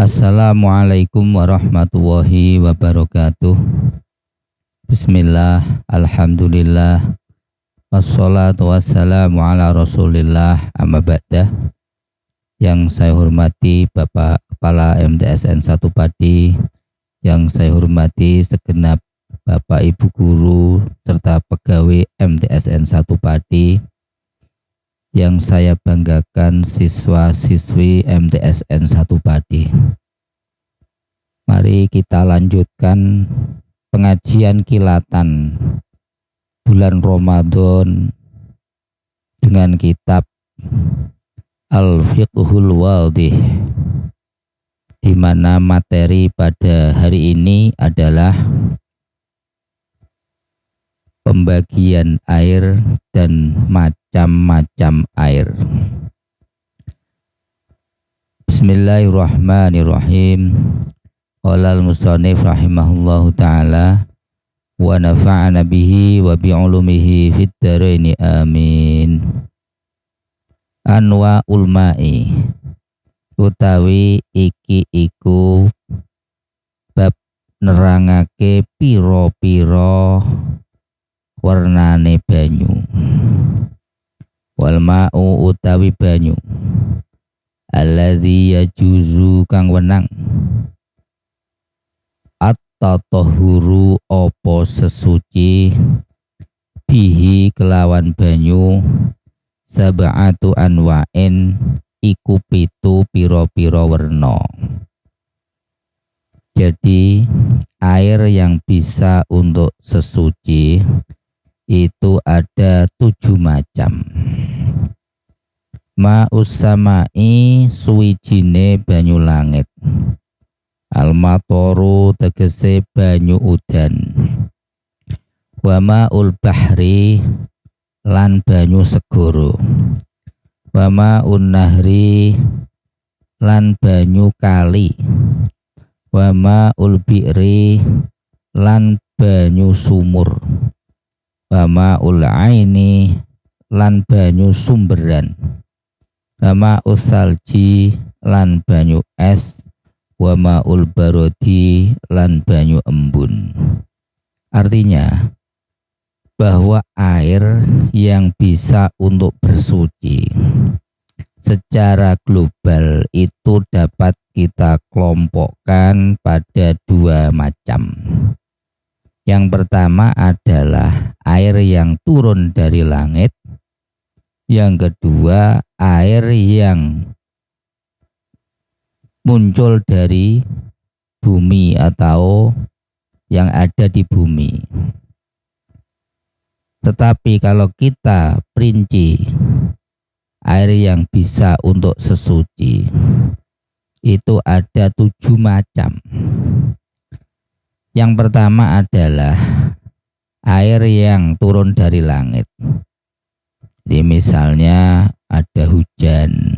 Assalamualaikum warahmatullahi wabarakatuh. Bismillah, alhamdulillah, wassalatu wassalamu ala rasulillah, amma ba'dah. Yang saya hormati Bapak Kepala MTSN 1 Pati, yang saya hormati segenap Bapak Ibu Guru serta pegawai MTSN 1 Pati, yang saya banggakan siswa-siswi MTSN 1 Pati. Mari kita lanjutkan pengajian kilatan bulan Ramadan dengan kitab Al-Fiqhul Wadih, di mana materi pada hari ini adalah pembagian air dan macam-macam air. Bismillahirrahmanirrahim. Qala al-musannif rahimahullahu ta'ala wa nafa'ana bihi wa bi'ulumihi fid dharaini amin. Anwa'ul ma'i, utawi iki iku bab nerangake piro-piro warnane banyu. Wal ma'u utawi banyu alladzi yajuzu kang wenang at-tatahhuru opo sesuci bihi kelawan banyu sab'atu anwa'in iku pitu piro-piro werna. Jadi air yang bisa untuk sesuci itu ada 7 macam. Ma'us samai suwijine banyu langit. Al-matoru tegese banyu udan. Wa ma'ul bahri lan banyu segoro. Wa ma'un nahri lan banyu kali. Wa ma'ul bi'ri lan banyu sumur. Wa ma'ul aini lan banyu sumberan. Wa ma'us salji lan banyu es. Wa ma'ul barodi lan banyu embun. Artinya bahwa air yang bisa untuk bersuci secara global itu dapat kita kelompokkan pada 2 macam. Yang pertama adalah air yang turun dari langit. Yang kedua, air yang muncul dari bumi atau yang ada di bumi. Tetapi kalau kita perinci air yang bisa untuk sesuci itu ada 7 macam. Yang pertama adalah air yang turun dari langit. Jadi misalnya ada hujan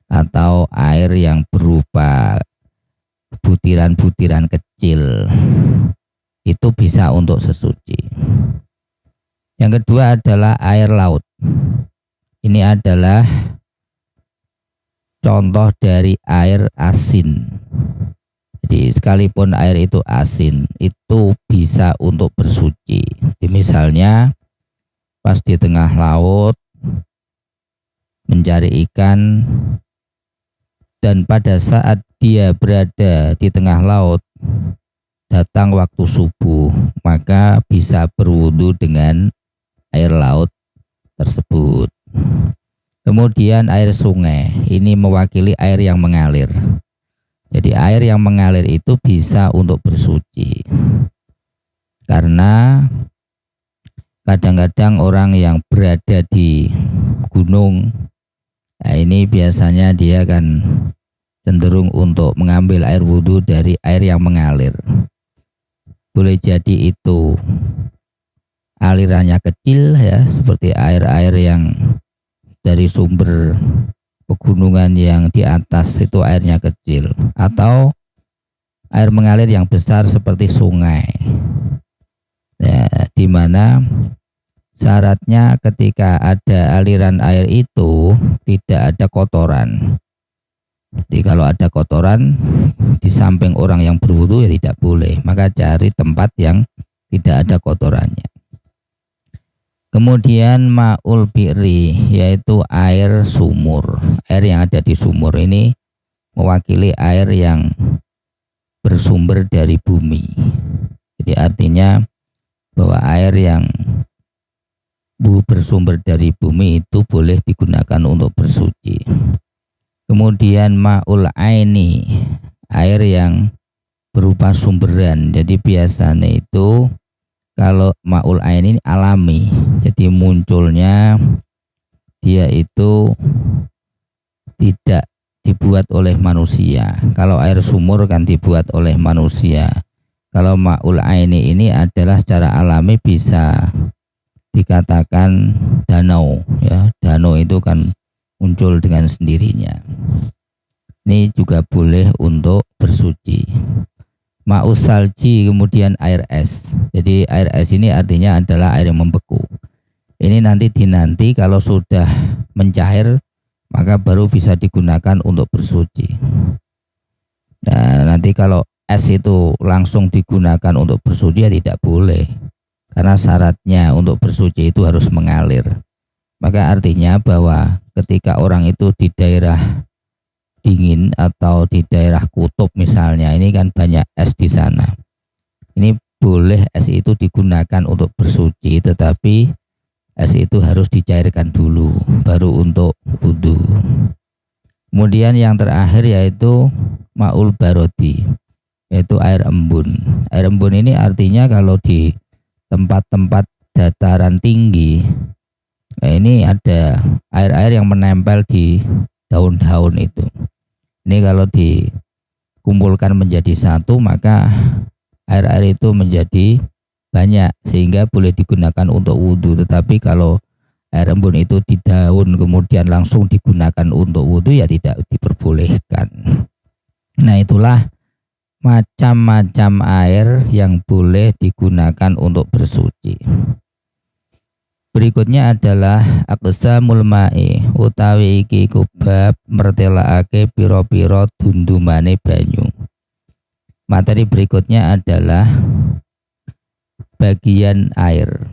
atau air yang berupa butiran-butiran kecil, itu bisa untuk sesuci. Yang kedua adalah air laut. Ini adalah contoh dari air asin. Jadi sekalipun air itu asin, itu bisa untuk bersuci. Jadi misalnya pas di tengah laut mencari ikan, dan pada saat dia berada di tengah laut datang waktu subuh, maka bisa berwudu dengan air laut tersebut. Kemudian air sungai, ini mewakili air yang mengalir. Jadi air yang mengalir itu bisa untuk bersuci, karena kadang-kadang orang yang berada di gunung, nah ini biasanya dia kan cenderung untuk mengambil air wudhu dari air yang mengalir. Boleh jadi itu alirannya kecil ya, seperti air-air yang dari sumber pegunungan yang di atas itu airnya kecil, atau air mengalir yang besar seperti sungai. Ya, di mana syaratnya ketika ada aliran air itu tidak ada kotoran. Jadi kalau ada kotoran di samping orang yang berwudu ya tidak boleh, maka cari tempat yang tidak ada kotorannya. Kemudian ma'ul bi'ri, yaitu air sumur. Air yang ada di sumur ini mewakili air yang bersumber dari bumi. Jadi artinya bahwa air yang bersumber dari bumi itu boleh digunakan untuk bersuci. Kemudian ma'ul aini, air yang berupa sumberan. Jadi biasanya itu kalau ma'ul aini ini alami, jadi munculnya dia itu tidak dibuat oleh manusia. Kalau air sumur kan dibuat oleh manusia. Kalau ma'ul aini ini adalah secara alami bisa dikatakan danau, ya. Danau itu kan muncul dengan sendirinya. Ini juga boleh untuk bersuci. Ma'us salji, kemudian air es. Jadi air es ini artinya adalah air yang membeku. Ini nanti kalau sudah mencair maka baru bisa digunakan untuk bersuci. Nah, nanti kalau es itu langsung digunakan untuk bersuci ya tidak boleh. Karena syaratnya untuk bersuci itu harus mengalir. Maka artinya bahwa ketika orang itu di daerah dingin atau di daerah kutub misalnya, ini kan banyak es di sana. Ini boleh es itu digunakan untuk bersuci, tetapi es itu harus dicairkan dulu baru untuk wudu. Kemudian yang terakhir yaitu ma'ul barodi, yaitu air embun. Air embun ini artinya kalau di tempat-tempat dataran tinggi, nah ini ada air-air yang menempel di daun-daun itu. Ini kalau dikumpulkan menjadi satu maka air-air itu menjadi banyak sehingga boleh digunakan untuk wudhu. Tetapi kalau air embun itu di daun kemudian langsung digunakan untuk wudhu ya tidak diperbolehkan. Nah itulah macam-macam air yang boleh digunakan untuk bersuci. Berikutnya adalah aqsamul ma'i, utawi iki kubab mertelakake piro-piro dundumane banyu. Materi berikutnya adalah bagian air.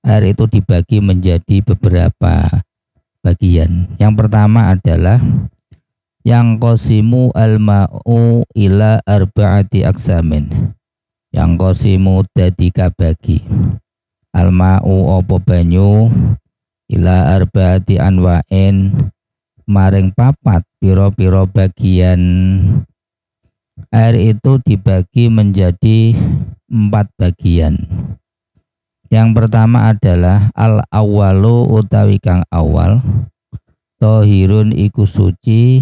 Air itu dibagi menjadi beberapa bagian. Yang pertama adalah yang qasimu al-ma'u ila arba'ati aksamin. Yang qasimu dadi kabagi. Al-ma'u opo banyu ila arba'ati anwa'in maring papat piro-piro bagian. Air itu dibagi menjadi 4 bagian. Yang pertama adalah al-awwalu utawi kang awal, tohirun iku suci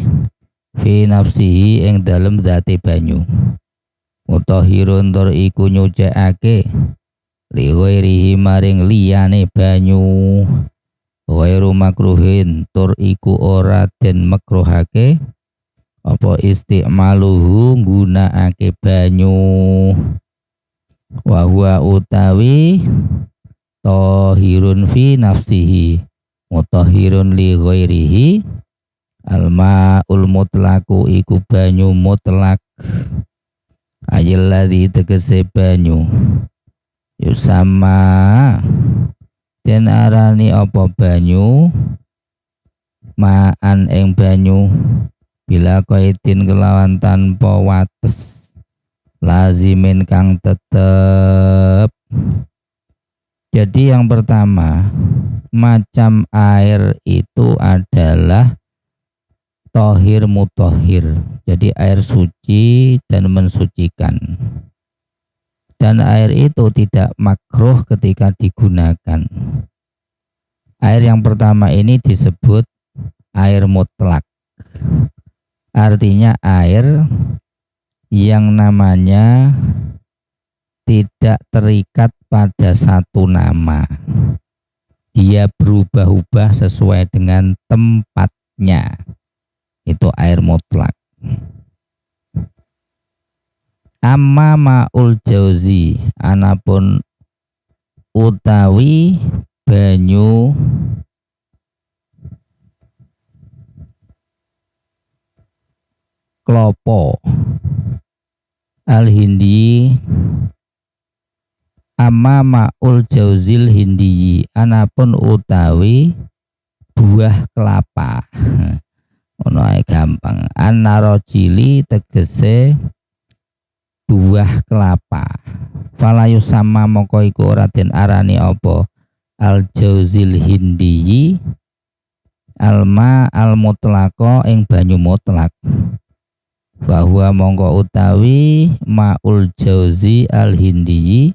fi nafsihi ing dalem dzate banyu. Mutahhirun tur iku nyucikake li ghairihi maring liyane banyu. Ghairu makruhin tur iku ora den makruhake apa istimaluhu nggunakake banyu. Wa huwa utawi tohirun fi nafsihi mutahhirun li ghairihi al-ma'ul mutlaqu iku banyu mutlak ayil ladzi tegese banyu yusama den arani apa banyu ma'an ing banyu bila kaitin kelawan tanpa wates lazimin kang tetep. Jadi yang pertama, macam air itu adalah tohir mutohir, jadi air suci dan mensucikan. Dan air itu tidak makruh ketika digunakan. Air yang pertama ini disebut air mutlak. Artinya air yang namanya tidak terikat pada satu nama. Dia berubah-ubah sesuai dengan tempatnya. Itu air mutlak. Amma ma'ul jauzi, anapun utawi banyu klopo al-hindi amma ma'ul jauzil hindi anapun utawi buah kelapa. Ono ae gampang. Anarojili tegese buah kelapa. Falayu sama moko iku ora den arani apa al jauzil hindi alma al mutlaqo ing banyu mutlak. Bahwa mongko utawi maul jauzi al hindi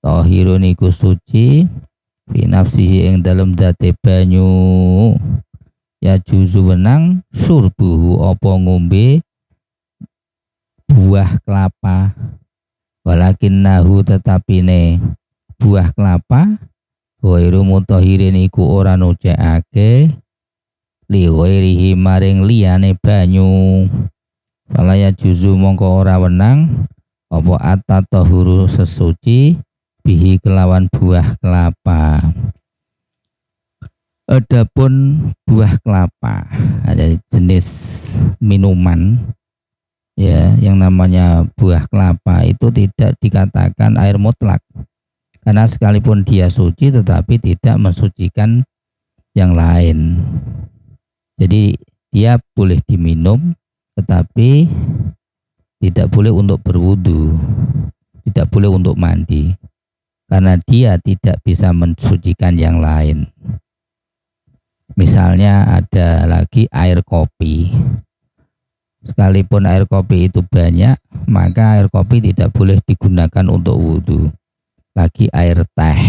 tahirun iku suci binafsihi ing dalem date banyu ya juzu wenang surbuhu apa ngombe buah kelapa walakin nahu tetapine buah kelapa ghairu mutahirin iku ora nucekake li ghairihi maring liyane banyu falaya juzu mongko ora wenang apa at-tahuru sesuci bihi kelawan buah kelapa. Adapun buah kelapa ada jenis minuman ya yang namanya buah kelapa itu tidak dikatakan air mutlak karena sekalipun dia suci tetapi tidak mensucikan yang lain. Jadi dia boleh diminum tetapi tidak boleh untuk berwudu, tidak boleh untuk mandi karena dia tidak bisa mensucikan yang lain. Misalnya ada lagi air kopi. Sekalipun air kopi itu banyak, maka air kopi tidak boleh digunakan untuk wudhu. Lagi air teh,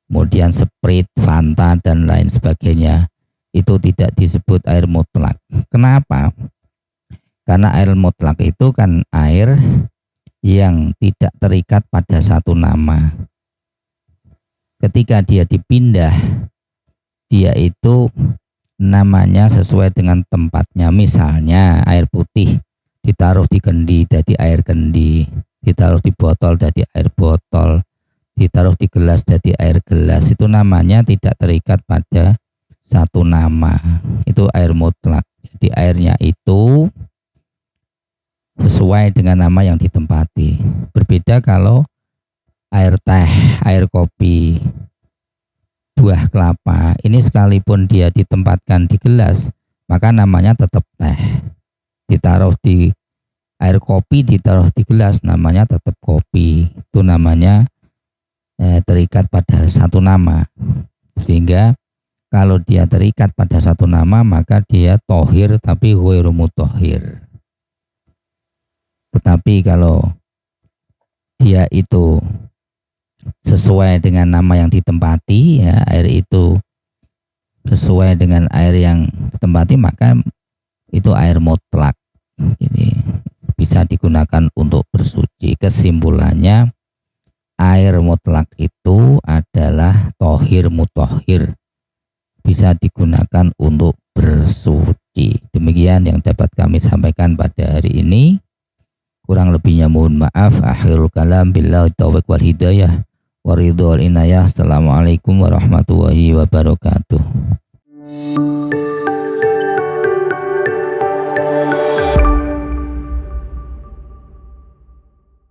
kemudian Sprite, Fanta, dan lain sebagainya. Itu tidak disebut air mutlak. Kenapa? Karena air mutlak itu kan air yang tidak terikat pada satu nama. Ketika dia dipindah, dia itu namanya sesuai dengan tempatnya. Misalnya air putih ditaruh di kendi jadi air kendi, ditaruh di botol jadi air botol, ditaruh di gelas jadi air gelas. Itu namanya tidak terikat pada satu nama. Itu air mutlak. Jadi airnya itu sesuai dengan nama yang ditempati. Berbeda kalau air teh, air kopi, buah kelapa ini sekalipun dia ditempatkan di gelas maka namanya tetap teh. Ditaruh di air kopi, ditaruh di gelas namanya tetap kopi. Itu namanya terikat pada satu nama. Sehingga kalau dia terikat pada satu nama maka dia tohir tapi ghairu mutahhir. Tetapi kalau dia itu sesuai dengan nama yang ditempati, ya, air itu sesuai dengan air yang ditempati maka itu air mutlak. Jadi bisa digunakan untuk bersuci. Kesimpulannya air mutlak itu adalah tohir mutahhir, bisa digunakan untuk bersuci. Demikian yang dapat kami sampaikan pada hari ini. Kurang lebihnya mohon maaf. Akhirul kalam billahi taufiq wal hidayah wa ridho wal inayah. Assalamualaikum warahmatullahi wabarakatuh.